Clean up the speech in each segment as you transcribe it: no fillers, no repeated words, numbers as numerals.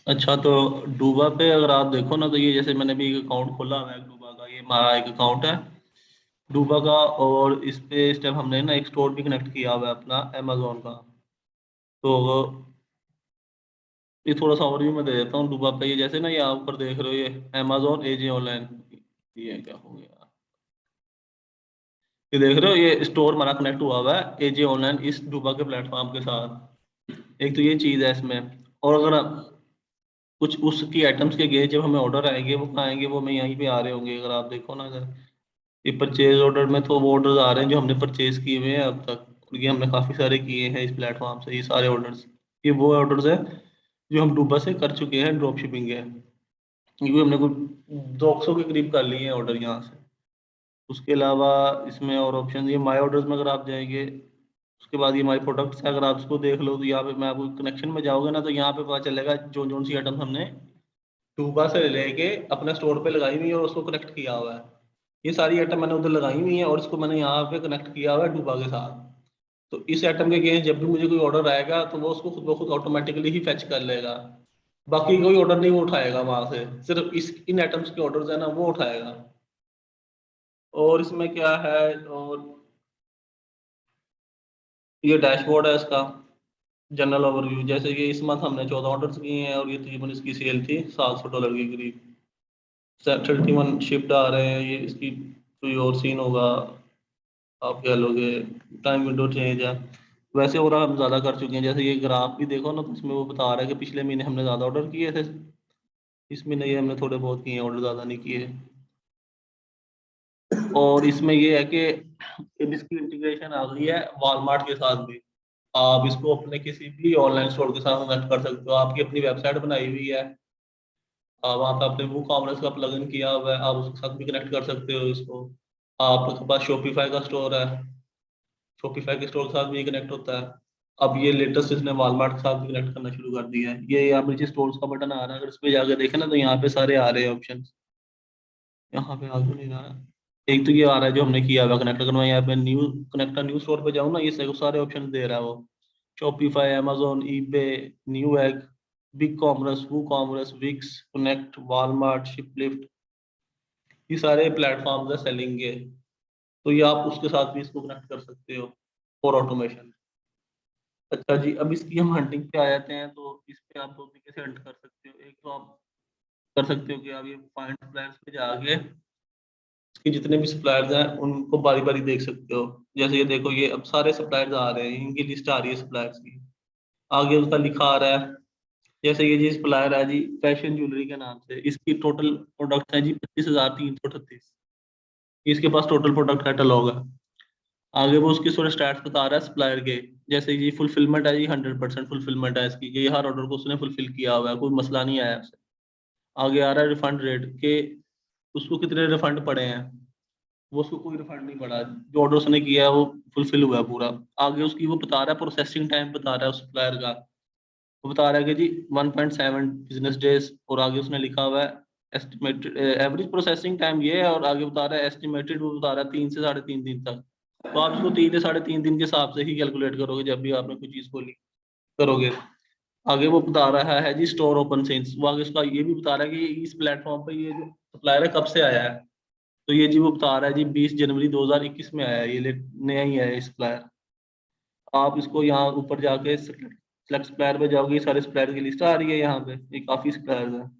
अच्छा, तो डूबा पे अगर आप देखो ना, तो ये जैसे मैंने भी एक अकाउंट खोला हुआ है डूबा का, ये हमारा एक अकाउंट है डूबा का। और इस पे इस टाइम हमने ना एक स्टोर भी कनेक्ट किया हुआ है अपना अमेजोन का। तो ये थोड़ा सा ओवरव्यू मैं दे देता हूँ डूबा पे। ये जैसे ना, ये आप ऊपर देख रहे हो, ये अमेजोन एजे ऑनलाइन, ये क्या हो गया, ये देख रहे हो, ये स्टोर हमारा कनेक्ट हुआ हुआ है एजे ऑनलाइन इस डूबा के प्लेटफॉर्म के साथ। एक तो ये चीज है इसमें। और अगर कुछ उसकी आइटम्स के गए जब हमें ऑर्डर आएंगे, वो कहाँ आएंगे, वो हमें यहीं पे आ रहे होंगे। अगर आप देखो ना, अगर ये परचेज ऑर्डर में, तो वो ऑर्डर आ रहे हैं जो हमने परचेज किए हुए हैं अब तक। और ये हमने काफी सारे किए हैं इस प्लेटफॉर्म से, ये सारे ऑर्डर्स, ये वो ऑर्डर्स हैं जो हम डूबा से कर चुके हैं ड्रॉप शिपिंग के। क्योंकि हमने कुछ 200 के करीब कर लिए हैं ऑर्डर यहाँ से। उसके अलावा इसमें और ऑप्शन, ये माई ऑर्डर्स में अगर आप जाएंगे, उसके बाद ये माई प्रोडक्ट्स है, अगर आप इसको देख लो, तो यहाँ पे मैं आपको कनेक्शन में जाओगे ना, तो यहाँ पे पता चलेगा जो जो सी आइटम हमने टूबा से लेके अपने स्टोर पे लगाई हुई है और उसको कनेक्ट किया हुआ है। ये सारी आइटम मैंने उधर लगाई हुई है और इसको मैंने यहाँ पे कनेक्ट किया हुआ है टूबा के साथ। तो इस आइटम के अगेंस्ट जब भी मुझे कोई ऑर्डर आएगा, तो वो उसको खुद ब खुद ऑटोमेटिकली ही फेच कर लेगा। बाकी कोई ऑर्डर नहीं वो उठाएगा वहां से, सिर्फ इस इन आइटम्स के ऑर्डर है ना वो उठाएगा। और इसमें क्या है, और ये डैशबोर्ड है इसका, जनरल ओवरव्यू। जैसे कि इस मंथ हमने 14 ऑर्डर्स किए हैं और ये तकरीबन इसकी सेल थी $700 के करीब। 31 शिफ्ट आ रहे हैं, ये इसकी कोई और सीन होगा, आप कह लोगे टाइम विंडो चेंज है। वैसे और हम ज़्यादा कर चुके हैं। जैसे ये ग्राफ भी देखो ना, तो इसमें वो बता रहा है कि पिछले महीने हमने ज़्यादा ऑर्डर किए थे, इस महीने ये हमने थोड़े बहुत किए हैं, ऑर्डर ज़्यादा नहीं किए। और इसमें ये है कि अब इसकी इंटीग्रेशन आ गई है वॉलमार्ट के साथ भी। आप इसको अपने किसी भी ऑनलाइन स्टोर के साथ कनेक्ट कर सकते हो। आपकी अपनी वेबसाइट बनाई हुई है, वहाँ पे आपने वो कॉमर्स का प्लगइन किया हुआ है, आप उसके साथ भी कनेक्ट कर सकते हो इसको। आपके पास शॉपिफाई का स्टोर है, शॉपिफाई के स्टोर के साथ भी ये कनेक्ट होता है। अब ये लेटेस्ट इसने वॉलमार्ट के साथ भी कनेक्ट करना शुरू कर दिया है। ये यहाँ नीचे स्टोर्स का बटन आ रहा है, अगर इस पे जाकर देखें ना, तो यहाँ पे सारे आ रहे हैं ऑप्शन। यहाँ पे आगे नहीं रहा है। एक तो ये आ रहा है जो हमने किया हुआ कनेक्ट। अगर मैं यहाँ पे न्यू कनेक्ट न्यू स्टोर पे जाऊँ ना, ये सारे ऑप्शन दे रहा है वो। Shopify, amazon, eBay, Newegg, BigCommerce, WooCommerce, Wix, connect, Walmart, Shiplift, ये सारे प्लेटफॉर्म्स है सेलिंग के। तो ये आप उसके साथ भी इसको कनेक्ट कर सकते हो फॉर ऑटोमेशन। अच्छा जी, अब इसकी हम हंटिंग पे आ जाते हैं। तो इस पे आप दो तरीके से हंट कर सकते हो। एक तो आप कर सकते हो कि आप ये फाइंड सप्लायर्स पे जाके इसके जितने भी सप्लायर्स हैं उनको बारी बारी देख सकते हो। जैसे ये देखो, ये अब सारे सप्लायर्स आ रहे हैं, इनकी लिस्ट आ रही है सप्लायर्स की। आगे उसका लिखा आ रहा है, जैसे ये जी सप्लायर है जी फैशन ज्वेलरी के नाम से, इसकी टोटल प्रोडक्ट है जी 25,338। इसके पास टोटल प्रोडक्ट कैटलॉग है। आगे वो उसकी थोड़े स्टैट्स बता रहा है सप्लायर के। जैसे जी फुलफिलमेंट है जी, 100% फुलफिलमेंट है इसकी, ये हर ऑर्डर को उसने फुलफिल किया हुआ है, कोई मसला नहीं आया उसे। आगे आ रहा है रिफंड रेट के, उसको कितने रिफंड पड़े हैं। वो उसको कोई रिफंड नहीं पड़ा, जो ऑर्डर उसने किया है वो फुलफिल हुआ है पूरा। आगे उसकी वो बता रहा है, प्रोसेसिंग टाइम बता रहा है उस सप्लायर का। वो बता रहा है कि जी 1.7 बिजनेस डेज। और आगे उसने लिखा हुआ है एस्टिमेटेड एवरेज प्रोसेसिंग टाइम ये है, और आगे बता रहा है एस्टिमेटेड, वो बता रहा है 3 से 3.5 दिन तक। तो आप इसको 3 से 3.5 दिन के हिसाब से ही कैलकुलेट करोगे जब भी आपने कोई चीज खोली करोगे। आगे वो बता रहा है जी स्टोर ओपन सेल्स, वो आगे उसका ये भी बता रहा है कि इस प्लेटफॉर्म पे ये जो सप्लायर है कब से आया है। तो ये जी वो बता रहा है जी 20 जनवरी 2021 में आया है, ये नया ही है सप्लायर। आप इसको यहाँ ऊपर जाके सेलेक्ट सप्लायर पे जाओगे, ये सारे सप्लायर की लिस्ट आ रही है यहाँ पे, ये काफी सप्लायर है।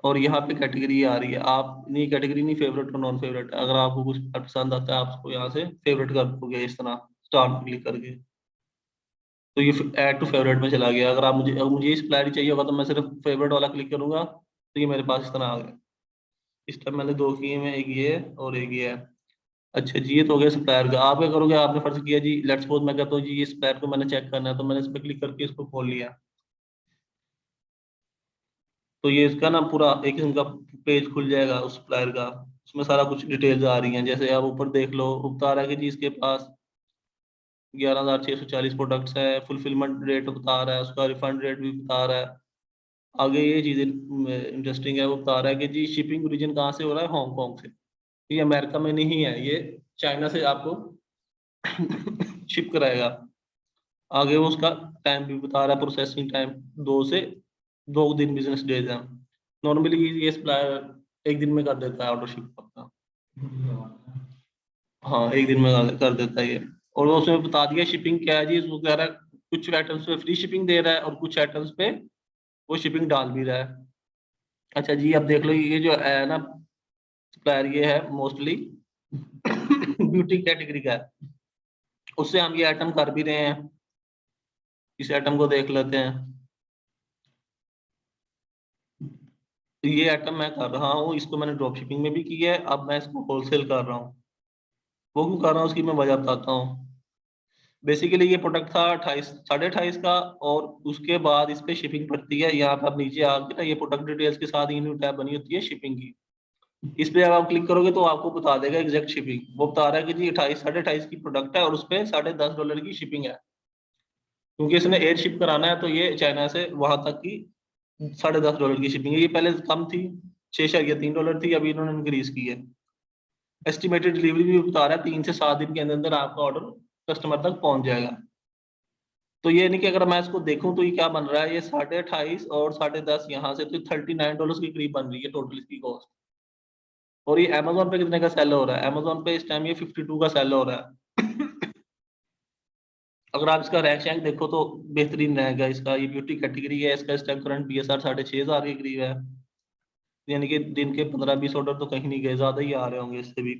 और यहाँ पे कैटेगरी आ रही है, आप नहीं कैटेगरी नहीं, फेवरेट और नॉन फेवरेट, अगर आपको कुछ पसंद आता है आप उसको यहाँ से फेवरेट कर दोगे इस तरह स्टार पे क्लिक करके। तो ये ऐड टू फेवरेट में चला गया। अगर मुझे इस सप्लायर ही चाहिए होगा, तो मैं सिर्फ फेवरेट वाला क्लिक करूंगा, तो ये मेरे पास इस तरह आ गया। इस टाइम मैंने दो किए हैं, एक ये है और एक ये है। अच्छा जी, ये तो हो गया सप्लायर का। आप क्या करोगे, आपने फर्ज किया जी, लेट्स सपोज मैं कहता हूँ जी ये सप्लायर को मैंने चेक करना है, तो मैंने इस पर क्लिक करके इसको खोल लिया। तो ये इसका ना पूरा एक किस्म का पेज खुल जाएगा उस सप्लायर का। उसमें सारा कुछ डिटेल्स आ रही हैं। जैसे आप ऊपर देख लो, बता रहा है कि जी इसके पास 11,640 प्रोडक्ट्स है, फुलफिलमेंट रेट बता रहा है, उसका रिफंड रेट भी बता रहा है। आगे ये चीज इंटरेस्टिंग है, वो बता रहा है कि जी शिपिंग ओरिजिन कहाँ से हो रहा है, हांगकांग से। ये अमेरिका में नहीं है, ये चाइना से आपको शिप कराएगा। आगे वो उसका टाइम भी बता रहा है, प्रोसेसिंग टाइम 2 दिन बिजनेस डेज है। नॉर्मली ये सप्लायर एक दिन में कर देता है ऑर्डर शिप अपना। हाँ, एक दिन में कर देता है ये। और वो उसमें बता दिया शिपिंग क्या है जी, वो कह रहा है कुछ आइटम्स पे फ्री शिपिंग दे रहा है और कुछ आइटम्स पे वो शिपिंग डाल भी रहा है। अच्छा जी, अब देख लो ये जो है ना सप्लायर, ये है मोस्टली ब्यूटी कैटेगरी का है। उससे हम ये आइटम कर भी रहे हैं। इस आइटम को देख लेते हैं। तो ये आइटम मैं कर रहा हूँ, इसको मैंने ड्रॉप शिपिंग में भी किया है, अब मैं इसको होलसेल कर रहा हूँ। वो क्यों कर रहा हूँ उसकी मैं वजह बताता हूँ। बेसिकली ये प्रोडक्ट था 28 का, और उसके बाद इस पे शिपिंग पड़ती है। यहाँ पे आप नीचे आके ना, ये प्रोडक्ट डिटेल्स के साथ ये न्यू टैब बनी होती है शिपिंग की। इस पे जब आप क्लिक करोगे तो आपको बता देगा एग्जैक्ट शिपिंग। वो बता रहा है कि जी 28 की प्रोडक्ट है और उस पे $10.5 की शिपिंग है। क्योंकि इसने एयर शिप कराना है, तो ये चाइना से वहां तक की $10.5 की शिपिंग है। ये पहले कम थी, $6.3 थी, अभी इन्होंने इंक्रीज की है। एस्टिमेटेड डिलीवरी भी बता रहा है 3 से 7 दिन के अंदर अंदर आपका ऑर्डर कस्टमर तक पहुंच जाएगा। तो ये नहीं कि अगर मैं इसको देखूं तो ये क्या बन रहा है, ये 28.5 और 10.5 यहाँ से, तो $39 के करीब बन रही है टोटल इसकी कॉस्ट। और ये अमेजोन पे कितने का सेल हो रहा है? अमेजोन पे इस टाइम ये 52 का सेल हो रहा है। अगर आप इसका रैंक शैंक देखो तो बेहतरीन रहेगा इसका। ये ब्यूटी कैटेगरी है, इसका इस टाइम करंट BSR 6,500 के करीब है। यानी कि दिन के 15-20 ऑर्डर तो कहीं नहीं गए, ज्यादा ही आ रहे होंगे, इससे भी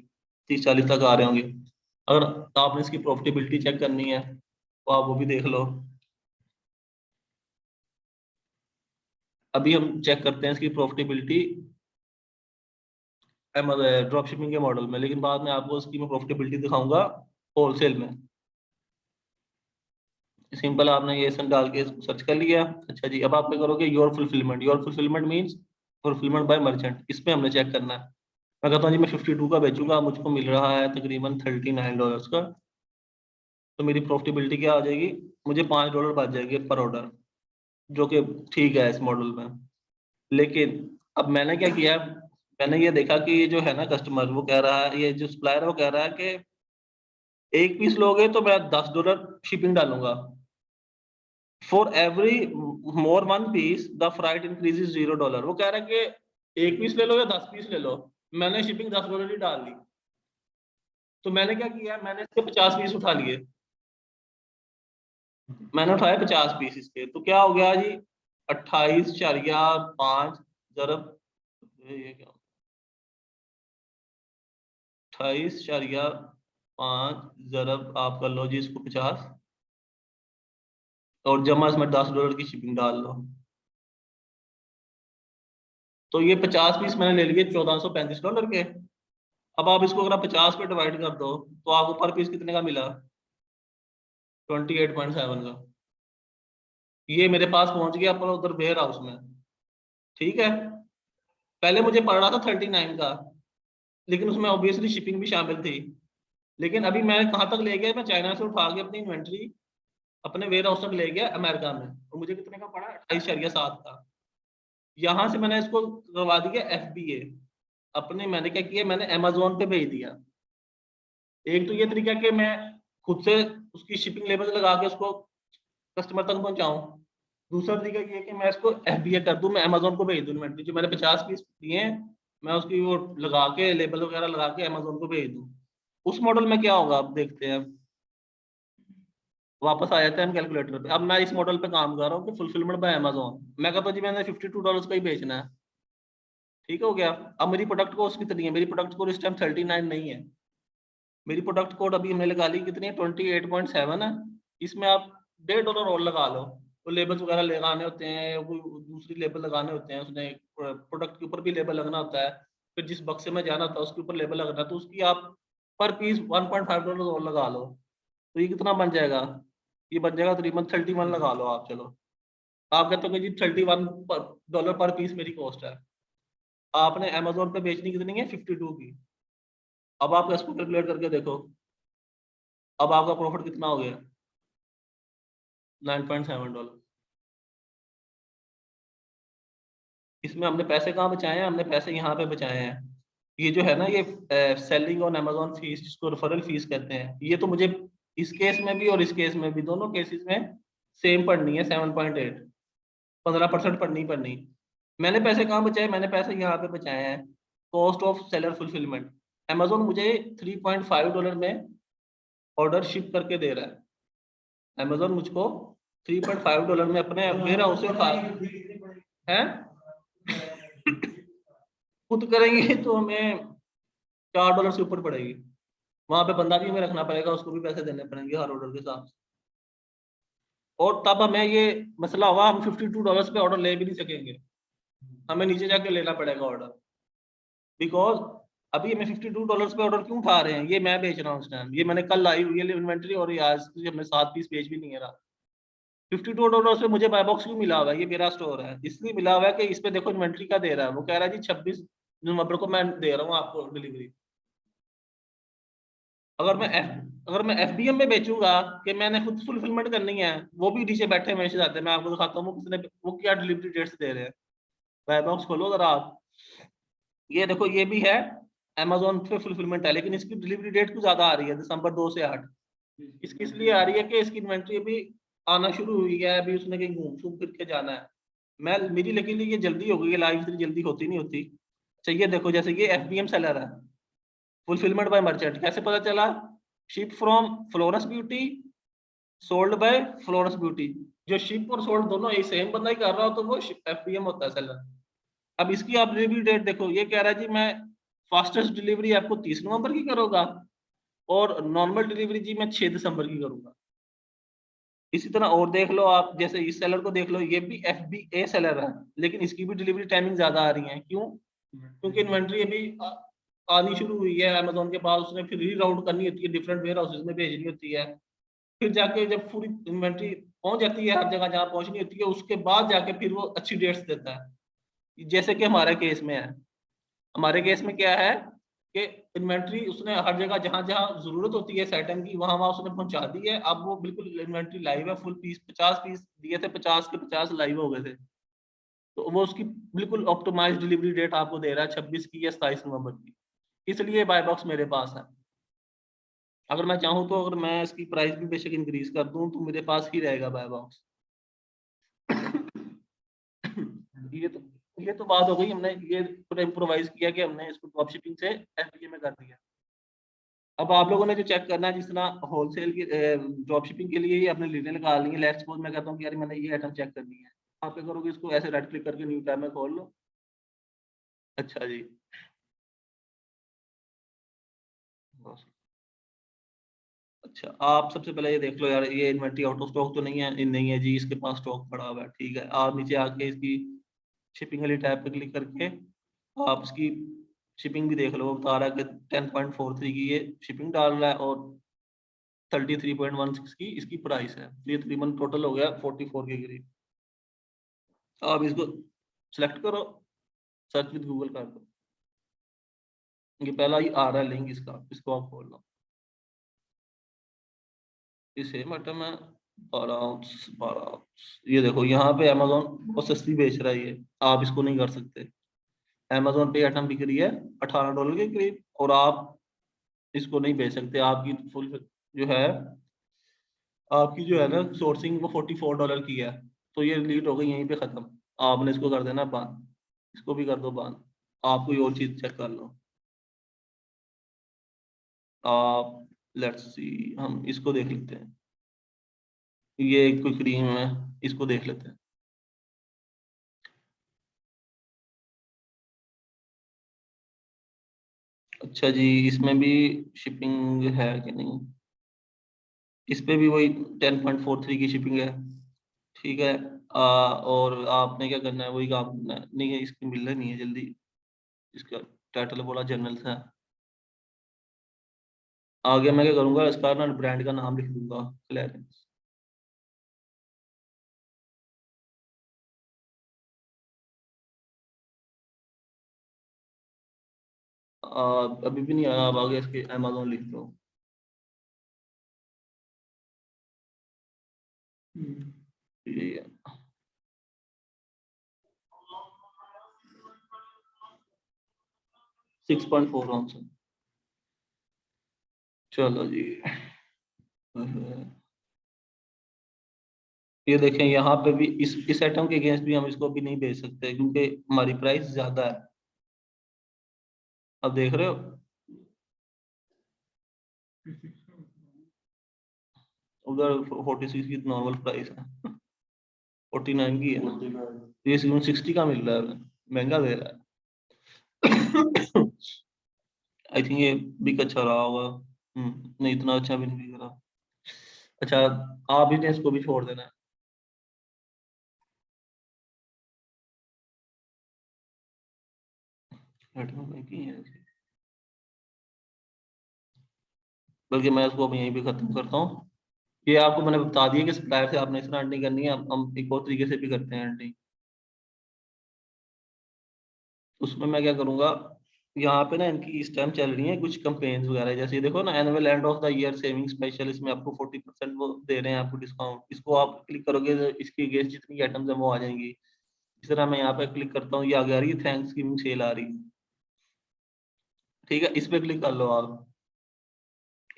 30-40 तक आ रहे होंगे। अगर आपने इसकी प्रॉफिटेबिलिटी चेक करनी है तो आप वो भी देख लो। अभी हम चेक करते हैं इसकी प्रॉफिटेबिलिटी ड्रॉप शिपिंग के मॉडल में, लेकिन बाद में आपको इसकी मैं प्रॉफिटेबिलिटी दिखाऊंगा होलसेल में। सिंपल, आपने ये सब डाल के इसको सर्च कर लिया। अच्छा जी, अब आप क्या करोगे, your fulfilment. Your fulfilment means fulfilment bye merchant. इस पे हमने चेक करना है। मैं कहता हूँ जी मैं 52 का बेचूंगा, मुझको मिल रहा है तकरीबन $39 का, तो मेरी प्रॉफिटेबिलिटी क्या आ जाएगी, मुझे $5 बच जाएगी पर ऑर्डर, जो कि ठीक है इस मॉडल में। लेकिन अब मैंने क्या किया, मैंने ये देखा कि ये जो है ना कस्टमर, वो कह रहा है, ये जो सप्लायर है वो कह रहा है कि एक पीस लोगे तो मैं $10 शिपिंग डालूंगा। For every more one piece the freight increases $0। वो कह रहा है कि एक पीस ले लो या 10 पीस ले लो, मैंने शिपिंग $10 ही डाल दी। तो मैंने क्या किया, मैंने इसके 50 पीस उठा लिए। मैंने उठाए 50 पीस इसके, तो क्या हो गया जी, 28.5 जरब, ये क्या, 28.5 जरब आप कर लो जी इसको 50, और जमा इसमें $10 की शिपिंग डाल लो। तो ये 50 पीस मैंने ले लिए $1,435 के। अब आप इसको अगर आप 50 पे डिवाइड कर दो तो आपको पर पीस कितने का मिला, 28.7 का। ये मेरे पास पहुंच गया पर उधर वेयर हाउस में। ठीक है, पहले मुझे पड़ रहा था 39 का, लेकिन उसमें ऑब्वियसली शिपिंग भी शामिल थी। लेकिन अभी मैं कहाँ तक ले गया, मैं चाइना से उठा के अपनी इन्वेंट्री अपने वेयर हाउस तक ले गया अमेरिका में, और मुझे कितने का पड़ा, 28.7 का। यहाँ से मैंने इसको करवा दिया FBA अपने। मैंने क्या किया, मैंने अमेजोन पे भेज दिया। एक तो ये तरीका कि मैं खुद से उसकी शिपिंग लेवल लगा के उसको कस्टमर तक पहुंचाऊं। दूसरा तरीका ये है कि मैं इसको FBA कर दूं, मैं अमेजोन को भेज दूं इन्वेंट्री, जो मैंने 50 पीस दिए हैं, मैं उसकी वो लगा के लेबल वगैरह लगा के अमेजोन को भेज दूं। उस मॉडल में क्या होगा आप देखते हैं। वापस आ जाते हैं हम कैलकुलेटर पे। अब मैं इस मॉडल पे काम कर रहा हूँ कि फुलफिलमेंट बाय अमेजोन। मैं कहता हूँ जी मैंने $52 का ही बेचना है। ठीक हो गया। अब मेरी प्रोडक्ट कॉस्ट कितनी है, मेरी प्रोडक्ट कोड इस टाइम 39 नहीं है। मेरी प्रोडक्ट कोड अभी हमने लगा ली कितनी है, 28.7 है। इसमें आप $1.5 और लगा लो। तो लेबल्स वगैरह लगाने होते हैं, कोई दूसरी लेबल लगाने होते हैं, उसने प्रोडक्ट के ऊपर भी लेबल लगना होता है। फिर जिस बक्से में जाना था उसके ऊपर लेबल लगना, तो उसकी आप पर पीस $1.5 और लगा लो। तो ये कितना बन जाएगा, ये बन जाएगा तकरीबन 31 लगा लो आप। चलो, आप कहते हो कि जी $31 पर पीस मेरी कॉस्ट है। आपने अमेजोन पे बेचनी कितनी है, 52 की। अब आप इसको कैलकुलेट करके देखो, अब आपका प्रॉफिट कितना हो गया, $9.7। इसमें हमने पैसे कहाँ बचाए हैं, हमने पैसे यहाँ पे बचाए हैं। ये जो है ना, ये सेलिंग ऑन अमेजोन फीस, जिसको रेफरल फीस कहते हैं, ये तो मुझे इस केस में भी और इस केस में भी, दोनों केसेस में सेम पढ़नी है 7.8, 15% पढ़नी। मैंने पैसे कहाँ बचाए, मैंने पैसे यहाँ पे बचाए हैं cost of seller fulfilment. Amazon मुझे $3.5 में ऑर्डर शिप करके दे रहा है। अमेजोन मुझको $3.5 में अपने वेयर हाउस से उठा है। खुद करेंगे तो हमें $4 से ऊपर पड़ेगी। वहां पे बंदा भी हमें रखना पड़ेगा, उसको भी पैसे देने पड़ेंगे हर ऑर्डर के हिसाब से। और तब हमें ये मसला होगा, हम $52 पे ऑर्डर ले भी नहीं सकेंगे, हमें नीचे जाके लेना पड़ेगा ऑर्डर। बिकॉज अभी हमें $52 पे ऑर्डर क्यों उठा रहे हैं, ये मैं बेच रहा हूँ इस टाइम, ये मैंने कल लाई हुई है इन्वेंट्री, और ये आज हमने 7 पीस बेच भी नहीं है रहा। $52 पे मुझे बाय बॉक्स क्यों मिला हुआ है, ये मेरा स्टोर है, इसलिए मिला हुआ है कि इस पे देखो इन्वेंट्री का दे रहा है। वो कह रहा है जी 26 नवंबर को मैं दे रहा हूँ आपको डिलीवरी। अगर मैं FBM में बेचूंगा कि मैंने खुद फुलफिलमेंट करनी है, वो भी नीचे बैठे हमेशा जाते हैं, मैं आपको दिखाता हूँ वो किसने, वो क्या डिलीवरी डेट्स दे रहे हैं। बाय बॉक्स खोलो जरा आप, ये देखो ये भी है Amazon पे फुलफिलमेंट है, लेकिन इसकी डिलीवरी डेट क्यों ज्यादा आ रही है, दिसंबर 2 से 8। इसकी इसलिए आ रही है कि इसकी इन्वेंट्री अभी आना शुरू हुई है, अभी उसने कहीं घूम घूम फिर के जाना है। मैं मेरी लेकिन ये जल्दी हो गई है, लाइव इतनी जल्दी होती नहीं होती। चाहिए देखो, जैसे ये FBM सेलर है, फुलफिलमेंट बाय मर्चेंट, कैसे पता चला, ship from Florence beauty, sold by Florence beauty. जो शिप और सोल्ड दोनों एक सेम बंदा ही कर रहा हो तो वो FBM होता है सेलर। अब इसकी आप डिलीवरी डेट देखो, ये कह रहा है जी मैं फास्टेस्ट डिलीवरी आपको 30 नवंबर की करूंगा, और नॉर्मल डिलीवरी जी मैं 6 दिसंबर की करूंगा। इसी तरह और देख लो आप, जैसे इस सेलर को देख लो, ये भी FBA सेलर है, लेकिन इसकी भी डिलीवरी टाइमिंग ज्यादा आ रही है। क्यों? क्योंकि इन्वेंट्री अभी आनी शुरू हुई है अमेजोन के पास, उसने फिर रीराउट करनी होती है, डिफरेंट वेयर हाउसेज में भेजनी होती है, फिर जाके जब पूरी इन्वेंट्री पहुंच जाती है हर जगह जहाँ पहुंचनी होती है, उसके बाद जाके फिर वो अच्छी डेट्स देता है। जैसे कि हमारे केस में है, हमारे केस में क्या है कि इन्वेंट्री उसने हर जगह जहां जहां जरूरत होती है सेटम की, वहां वहां उसने पहुंचा दी है। अब वो बिल्कुल इन्वेंट्री लाइव है, फुल पीस 50 पीस दिए थे, 50 के 50 लाइव हो गए थे। तो वो उसकी बिल्कुल ऑप्टिमाइज डिलीवरी डेट आपको दे रहा है 26 की या 27 नवंबर की। इसलिए बाय बॉक्स मेरे पास है। अगर मैं चाहूँ तो अगर मैं इसकी प्राइस भी बेशक इंक्रीज कर दूं तो मेरे पास ही रहेगा बाय बॉक्स। ये तो बात हो गई, हमने ये पूरा इम्प्रोवाइज किया कि हमने इसको ड्रॉप शिपिंग से FBA में कर दिया। अब आप लोगों ने जो चेक करना है, जिस तरह होलसेल की ड्रॉप शिपिंग के लिए ही अपने लीडें लगा ली है। लेट्स सपोज मैं कहता हूँ कि यार मैंने ये आइटम चेक करनी है, आप क्या करोगे, इसको ऐसे राइट क्लिक करके न्यू टैब में खोल लो। अच्छा जी, अच्छा आप सबसे पहले ये देख लो यार, ये इन्वेंट्री आउट ऑफ स्टॉक तो नहीं है, नहीं है जी, इसके पास स्टॉक पड़ा हुआ है, ठीक है। आप नीचे आके इसकी शिपिंग वाली टैब पे क्लिक करके आप इसकी शिपिंग भी देख लो, वो बता रहा है कि 10.43 की ये शिपिंग डाल रहा है, और 33.16 की इसकी प्राइस है। तो ये तकरीबन टोटल हो गया 44 के करीब। आप इसको सिलेक्ट करो, सर्च विद गूगल कर दो, ये पहला ही आ रहा है लिंक इसका, इसको आप खोल लो। ये सेम आइटम है, 12 12। ये देखो यहाँ पे अमेजोन बहुत सस्ती बेच रहा है ये, आप इसको नहीं कर सकते। अमेजोन पे आइटम बिक रही है $18 के करीब, और आप इसको नहीं बेच सकते। आपकी फुल जो है, आपकी जो है ना सोर्सिंग, वो $44 की है। तो ये डिलीट हो गई यहीं पे खत्म। आपने इसको कर देना बंद, इसको भी कर दो बंद। आप कोई और चीज चेक कर लो। आप लेट्स सी, हम इसको देख लेते हैं, ये कोई क्रीम है, इसको देख लेते हैं। अच्छा जी, इसमें भी शिपिंग है कि नहीं, इस पे भी वही 10.43 की शिपिंग है, ठीक है। और आपने क्या करना है, वही काम करना है। नहीं है, इसकी मिल रही नहीं है जल्दी, इसका टाइटल बोला जनरल था। आगे मैं क्या करूंगा, इसका ना ब्रांड का नाम लिख दूंगा, क्लैरेंस। अभी भी नहीं आया, अब आगे इसके अमेजोन लिख दो। ये 6.4 आंसर। चलो जी, ये देखें यहाँ पे भी इस आइटम के अगेंस्ट भी हम इसको अभी नहीं बेच सकते क्योंकि हमारी प्राइस ज्यादा है। अब देख रहे हो, उधर 46 की नॉर्मल प्राइस है, 49 की है, ये 60 का मिल रहा है, महंगा दे रहा है। आई थिंक ये बिक अच्छा रहा होगा। नहीं इतना अच्छा भी नहीं बिक रहा। अच्छा, आप भी इसको भी छोड़ देना है। बल्कि मैं इसको अब यहीं पे खत्म करता हूँ। ये आपको मैंने बता दिया कि सप्लायर से आपने इस तरह अर्निंग करनी है, हम एक और तरीके से भी करते हैं अर्निंग। उसमें मैं क्या करूंगा, यहाँ पे ना इनकी इस टाइम चल रही है कुछ कंपेन्स वगैरह, जैसे ये देखो ना, annual end of the year saving special, इसमें आपको 40% वो दे रहे हैं आपको डिस्काउंट। इसको आप क्लिक करोगे तो इसकी अगेंस्ट जितनी आइटम्स है वो आ जाएंगी। इस तरह मैं यहाँ पे क्लिक करता हूँ, ये आगे आ रही है थैंक्स गिविंग सेल आ रही है। ठीक है, इस पे क्लिक कर लो आप।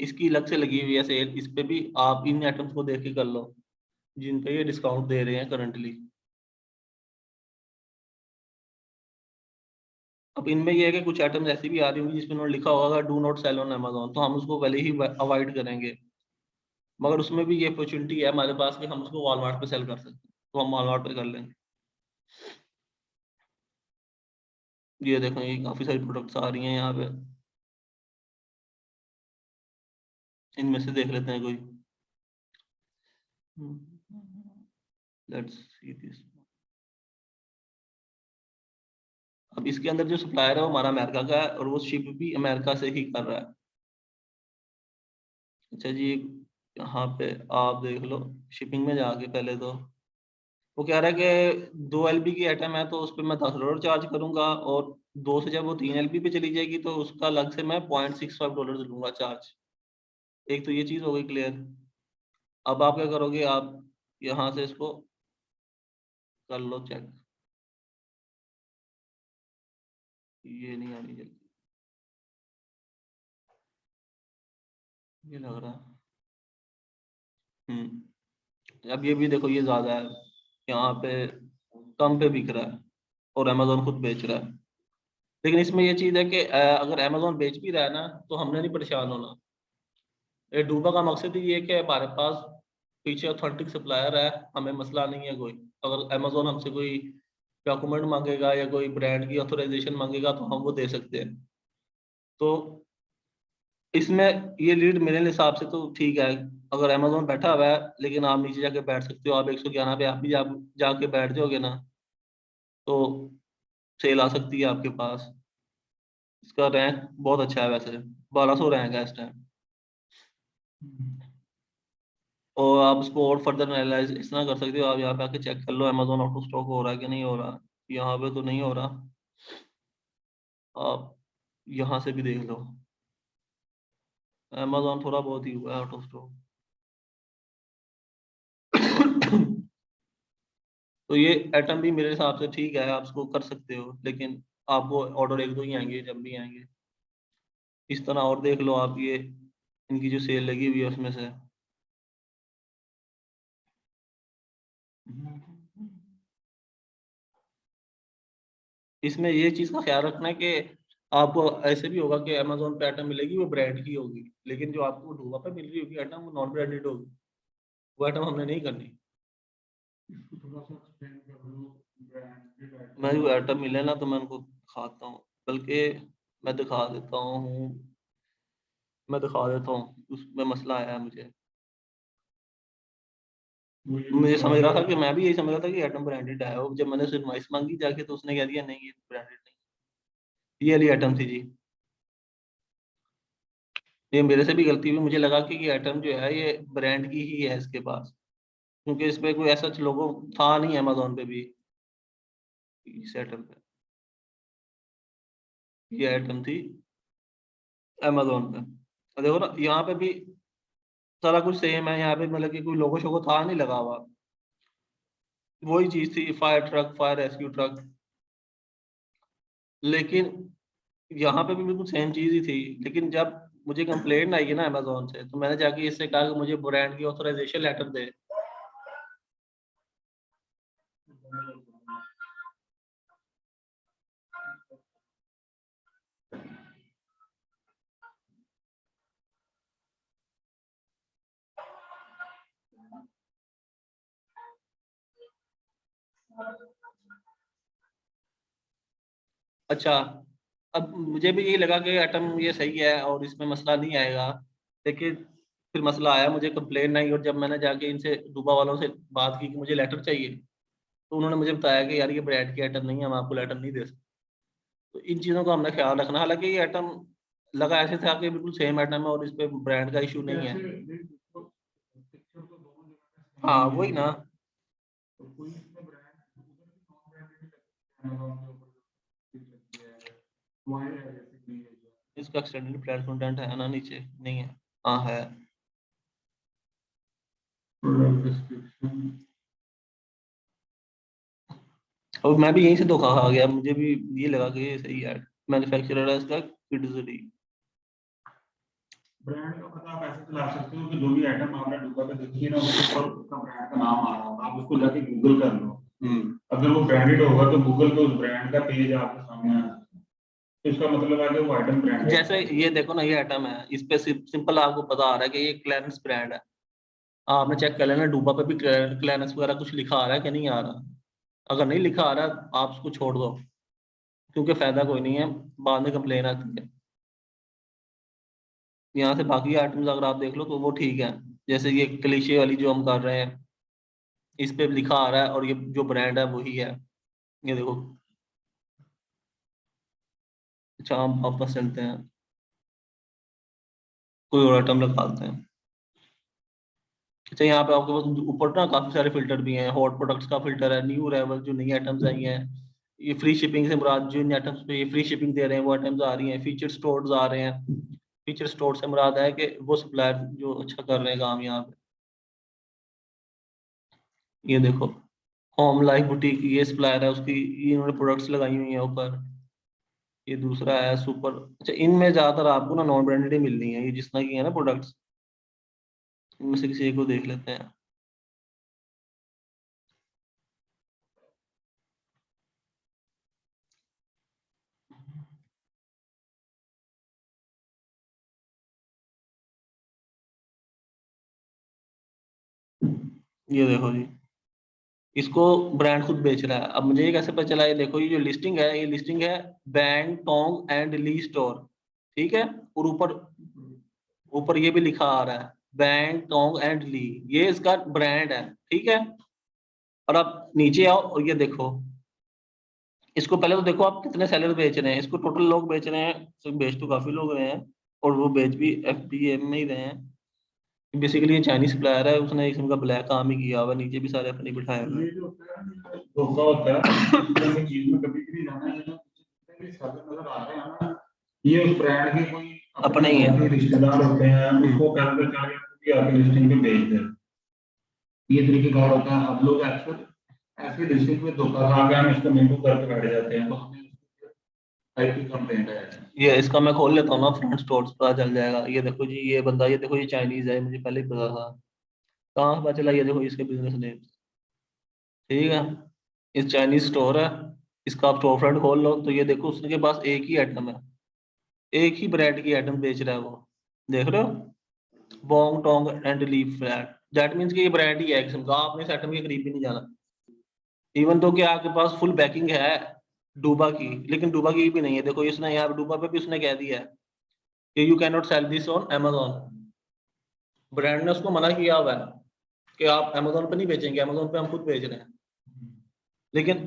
इसकी अलग से लगी हुई है सेल, इस पे भी आप इन आइटम्स को देख के कर लो जिन पे ये डिस्काउंट दे रहे हैं करंटली। अब इनमें ये है कि कुछ आइटम्स ऐसी भी आ रही होंगी जिसमें उन्होंने लिखा होगा do not sell on Amazon, तो हम उसको पहले ही अवॉइड करेंगे। मगर उसमें भी ये अपॉर्चुनिटी है हमारे पास कि हम उसको वॉलमार्ट पे सेल कर सकते हैं, तो हम वॉलमार्ट पे कर लेंगे। ये देखो, ये काफी सारी प्रोडक्ट्स आ रही हैं यहाँ पे, इनमें से देख लेते हैं कोई। Let's see this. अब इसके अंदर जो सप्लायर है वो हमारा अमेरिका का है और वो शिप भी अमेरिका से ही कर रहा है। अच्छा जी, यहाँ पे आप देख लो, शिपिंग में जाके पहले तो वो कह रहा है कि 2 LB की आइटम है तो उस पर मैं $10 चार्ज करूंगा, और 2 से जब वो 3 LB पे चली जाएगी तो उसका अलग से मैं $0.65 लूंगा चार्ज। एक तो ये चीज हो गई क्लियर। अब आप क्या करोगे, आप यहाँ से इसको कर लो चेक। ये नहीं आनी जल्दी, ये लग रहा है। अब ये भी देखो, ये ज्यादा है, यहाँ पे कम पे बिक रहा है और अमेजोन खुद बेच रहा है। लेकिन इसमें ये चीज है कि अगर अमेजोन बेच भी रहा है ना तो हमने नहीं परेशान होना। ये डूबा का मकसद ही ये है कि हमारे पास पीछे ऑथेंटिक सप्लायर है, हमें मसला नहीं है कोई। अगर अमेजोन हमसे कोई डॉक्यूमेंट मांगेगा या कोई ब्रांड की ऑथराइजेशन मांगेगा तो हम वो दे सकते हैं। तो इसमें ये लीड मेरे हिसाब से तो ठीक है। अगर अमेजोन बैठा हुआ है लेकिन आप नीचे जाके बैठ सकते हो, आप 111 पे आप भी जाके बैठ जाओगे ना तो सेल आ सकती है आपके पास। इसका रैंक बहुत अच्छा है वैसे, 1200 रैंक है इस टाइम। और आप उसको और फर्दर एनालाइज इस तरह कर सकते हो, आप यहाँ पे आके चेक कर लो अमेजोन ऑटो स्टॉक हो रहा है कि नहीं हो रहा। यहाँ पे तो नहीं हो रहा, आप यहाँ से भी देख लो। अमेजोन थोड़ा बहुत ही हुआ है ऑटो स्टॉक। तो ये आइटम भी मेरे हिसाब से ठीक है, आप इसको कर सकते हो, लेकिन आपको ऑर्डर एक दो ही आएंगे जब भी आएंगे। इस तरह और देख लो आप, ये इनकी जो सेल लगी हुई है उसमें से। इसमें ये चीज का ख्याल रखना है कि आपको ऐसे भी होगा कि अमेजोन पे आइटम मिलेगी वो ब्रांड की होगी, लेकिन जो आपको ढूंढा पे मिल रही होगी आइटम वो नॉन ब्रांडेड होगी। वो आइटम हमने नहीं करनी। मैं जो आइटम मिले ना तो मैं उनको दिखाता हूँ, बल्कि मैं दिखा देता हूँ, मैं दिखा देता हूँ उसमें मसला आया है मुझे। मुझे समझ रहा था कि मैं भी यही समझ रहा था कि आइटम ब्रांडेड है, और जब मैंने उससे इनवॉइस मांगी जाके तो उसने कह दिया नहीं ये ब्रांडेड नहीं। ये वाली आइटम थी जी। ये मेरे से भी गलती हुई, मुझे लगा कि ये आइटम जो है ये ब्रांड की ही है इसके पास, क्योंकि इस पे कोई ऐसा लोगो था नहीं अमेजोन पे भी। इस आइटम पे, ये आइटम थी अमेजोन पे, और देखो ना यहाँ पे भी सारा कुछ सेम है। यहाँ पे मतलब कि कोई लोगो शोगो था नहीं लगा हुआ, वही चीज थी, fire truck, fire rescue truck. लेकिन यहाँ पे भी बिल्कुल सेम चीज ही थी, लेकिन जब मुझे कंप्लेंट आई है ना अमेजोन से, तो मैंने जाके इससे कहा कि मुझे ब्रांड की ऑथराइजेशन लेटर दे। अच्छा, अब मुझे भी यही लगा कि एटम ये सही है और इसमें मसला नहीं आएगा, लेकिन फिर मसला आया, मुझे कंप्लेन आई, और जब मैंने जाके इनसे डूबा वालों से बात की कि मुझे लेटर चाहिए, तो उन्होंने मुझे बताया कि यार ये ब्रांड की आइटम नहीं है, हम आपको लेटर नहीं दे सकते। तो इन चीज़ों का हमने ख्याल रखना। हालांकि ये आइटम लगा ऐसे था कि बिल्कुल सेम आइटम है और इस पे ब्रांड का इशू नहीं है। हाँ वही ना। इसका एक्सटेंडेड प्राइस कंटेंट है ना नीचे? नहीं है। हाँ है। और मैं भी यहीं से धोखा खा गया, मुझे भी ये लगा कि ये सही है, मैन्युफैक्चरर है इसका किड्सली। ब्रांड का पता आप ऐसे चला सकते हो कि जो भी आइटम आपने डब्बा पे देखी है ना, उसके ऊपर उसका ब्रांड का नाम आ रहा होगा, आप उसको जाके गूगल कर लो। अगर वो ब्रांडेड होगा तो गूगल पे उस ब्रांड का पेज आपके सामने आ जाएगा, तो इसका मतलब है कि वो आइटम ब्रांडेड। जैसे ये देखो ना, ये आइटम है, इस पे सिंपल आपको पता आ रहा है कि ये क्लैरेंस ब्रांड है। आपने चेक कर लेना डूबा पे भी क्लैरेंस वगैरह कुछ लिखा आ रहा है कि नहीं आ रहा। अगर नहीं लिखा आ रहा आप उसको छोड़ दो, क्योंकि फायदा कोई नहीं है, बाद में कंप्लेन आती है। यहाँ से बाकी आइटम्स अगर आप देख लो तो वो ठीक है, जैसे ये क्लीशे वाली जो हम कर रहे हैं, इस पे लिखा आ रहा है और ये जो ब्रांड है वही है। ये देखो। अच्छा, हम वापस चलते हैं, कोई और आइटम निकालते हैं। अच्छा, यहाँ पे आपके पास ऊपर ना काफी सारे फिल्टर भी हैं, हॉट प्रोडक्ट्स का फिल्टर है, न्यू अराइवल जो नई आइटम्स आई हैं, ये फ्री शिपिंग से मुराद जो इन आइटम्स पे ये फ्री शिपिंग दे रहे हैं वो आइटम्स आ रही हैं, फीचर स्टोर्स आ रहे हैं। फीचर स्टोर से मुराद है कि वो सप्लायर जो अच्छा कर रहे हैं काम यहाँ पे। ये देखो, होम लाइफ बुटीक, ये सप्लायर है उसकी, ये इन्होंने प्रोडक्ट्स लगाई हुई हैं ऊपर। ये दूसरा है सुपर। अच्छा, इनमें ज्यादातर आपको ना नॉन ब्रांडेड ही मिलनी है, ये जिस तरह की है ना प्रोडक्ट्स, इनमें से किसी एक को देख लेते हैं। ये देखो जी, इसको ब्रांड खुद बेच रहा है। अब मुझे ये कैसे पता चला? ये देखो, ये जो लिस्टिंग है, ये लिस्टिंग है bang Tong and Lee store, ठीक है। और ऊपर ऊपर ये भी लिखा आ रहा है बैंग टोंग एंड ली, ये इसका ब्रांड है, ठीक है। और आप नीचे आओ और ये देखो, इसको पहले तो देखो आप कितने सेलर बेच रहे हैं, इसको टोटल लोग बेच रहे हैं, तो बेच तो काफी लोग रहे हैं, और वो बेच भी FBM में ही रहे हैं। बेसिकली ये चाइनीज सप्लायर है, उसने एक किस्म का ब्लैक काम ही किया हुआ, नीचे भी सारे अपने बिठाए हुए ये हैं। जो होता है ना, धोखा होता है इस तरह की चीज में, कभी भी नहीं जाना है। ये जो जितने भी साधन नजर आ रहे हैं ना, ये उस ब्रांड के कोई अपने ही है। रिश्तेदार होते हैं, उसको कहते हैं कि आपकी लिस्टिंग पे भेज दे। ये तरीकेकार होता है। हम लोग अक्सर ऐसी लिस्टिंग पे धोखा खा के हम इसको नींबू करके बैठ जाते हैं, तो हमें IP कंप्लेंट है। ये इसका मैं खोल लेता हूँ ना, फ्रंट स्टोर पता चल जाएगा। ये देखो जी, ये बंदा, ये देखो, ये चाइनीज है, मुझे पहले ही पता था। कहाँ से पता चला? ये देखो इसके बिजनेस नेम, ठीक है। इस चाइनीज स्टोर है, इसका आप स्टोर फ्रंट खोल लो तो ये देखो उसके पास एक ही आइटम है, एक ही ब्रांड की आइटम बेच रहा है वो। देख रहे हो, Bong Tong and leaf flat, that means कि ये ब्रांड ही है एक किस्म का, आपने इस आइटम के करीब भी नहीं जाना। इवन तो कि आपके पास फुल बैकिंग है डूबा की, लेकिन डूबा की भी नहीं है। देखो इसने यहाँ पे डूबा पे भी उसने कह दिया है कि you can not sell this on Amazon। Brand ने उसको मना किया हुआ है कि आप Amazon पे नहीं बेचेंगे, Amazon पे हम खुद बेच रहे हैं। लेकिन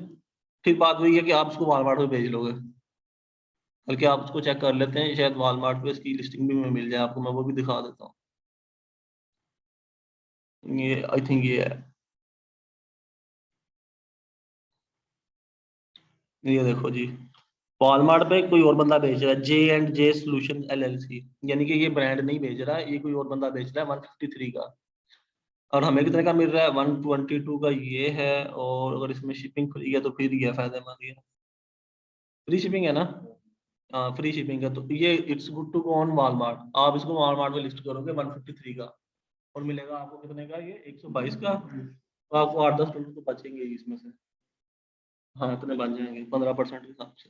फिर बात वही है कि आप उसको वॉलमार्ट पे बेच लोगे। बल्कि आप उसको चेक कर लेते हैं, शायद वॉलमार्ट पे इसकी लिस्टिंग भी में मिल जाए आपको, मैं वो भी दिखा देता हूँ। ये आई थिंक ये है, ये देखो जी, वॉलमार्ट पे कोई और बंदा बेच रहा है, J&J Solution LLC, यानी कि ये ब्रांड नहीं बेच रहा है, ये कोई और बंदा बेच रहा है 153 का। और हमें कितने का मिल रहा है? 122 का ये है, और अगर इसमें शिपिंग फ्री है तो फिर ये फायदेमंद है, फ्री शिपिंग है ना। फ्री शिपिंग है। तो ये it's good to go on Walmart. आप इसको वॉलमार्ट में लिस्ट करोगे 153 का और मिलेगा आपको कितने का, ये 122 का। तो आपको 8-10 तो बचेंगे ही इसमें से। हाँ, इतने बच जाएंगे 15% के हिसाब से।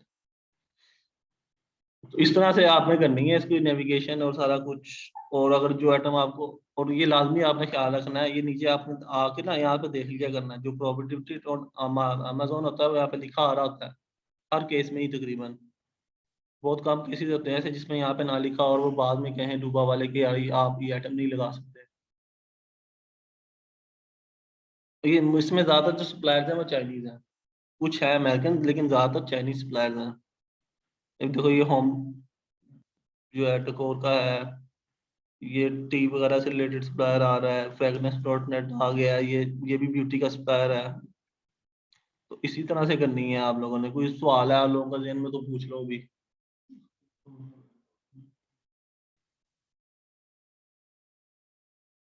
तो इस तरह से आपने करनी है इसकी नेविगेशन और सारा कुछ। और अगर जो आइटम आपको, और ये लाजमी आपने ख्याल रखना है, ये नीचे आपने आके ना यहाँ पे देख लिया करना है, जो प्रोबेबिलिटी ऑन अमेज़न होता है वो यहाँ पे लिखा आ रहा होता है हर केस में ही तकरीबन। बहुत कम केसेस होते हैं ऐसे जिसमें यहाँ पे ना लिखा और वो बाद में कहें डूबा वाले कि यार आप ये आइटम नहीं लगा सकते। तो ये इसमें ज्यादातर जो सप्लायर्स हैं वो चाइनीज हैं, कुछ है अमेरिकन, लेकिन ज्यादातर चाइनीज सप्लायर्स हैं। एक देखो ये होम जो है टकोर का है, ये टी वगैरह से रिलेटेड सप्लायर आ रहा है, फ्रेगनेंस डॉट नेट आ गया है, ये भी ब्यूटी का सप्लायर है। तो इसी तरह से करनी है आप लोगों ने। कोई सवाल है आप लोगों का जहन में तो पूछ लो भी।